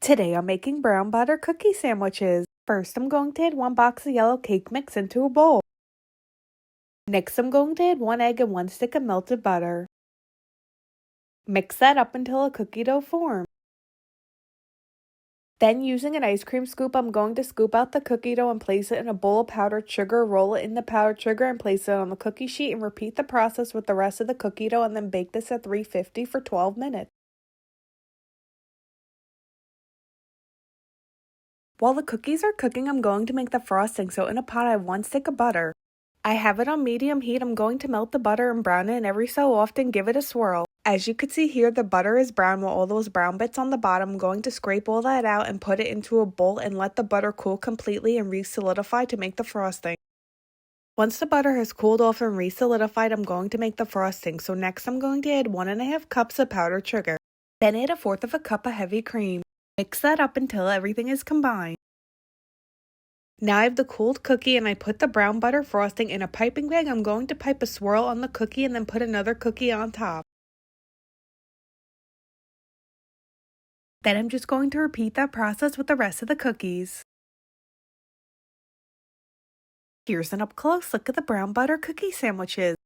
Today I'm making brown butter cookie sandwiches. First I'm going to add 1 box of yellow cake mix into a bowl. Next I'm going to add 1 egg and 1 stick of melted butter. Mix that up until a cookie dough forms. Then using an ice cream scoop, I'm going to scoop out the cookie dough and place it in a bowl of powdered sugar, roll it in the powdered sugar and place it on the cookie sheet and repeat the process with the rest of the cookie dough and then bake this at 350 for 12 minutes. While the cookies are cooking, I'm going to make the frosting, so in a pot I have 1 stick of butter. I have it on medium heat. I'm going to melt the butter and brown it, and every so often give it a swirl. As you can see here, the butter is brown while all those brown bits on the bottom. I'm going to scrape all that out and put it into a bowl and let the butter cool completely and re-solidify to make the frosting. Once the butter has cooled off and re-solidified, I'm going to make the frosting. So next I'm going to add 1½ cups of powdered sugar. Then add 1/4 cup of heavy cream. Mix that up until everything is combined. Now I have the cooled cookie and I put the brown butter frosting in a piping bag. I'm going to pipe a swirl on the cookie and then put another cookie on top. Then I'm just going to repeat that process with the rest of the cookies. Here's an up close look at the brown butter cookie sandwiches.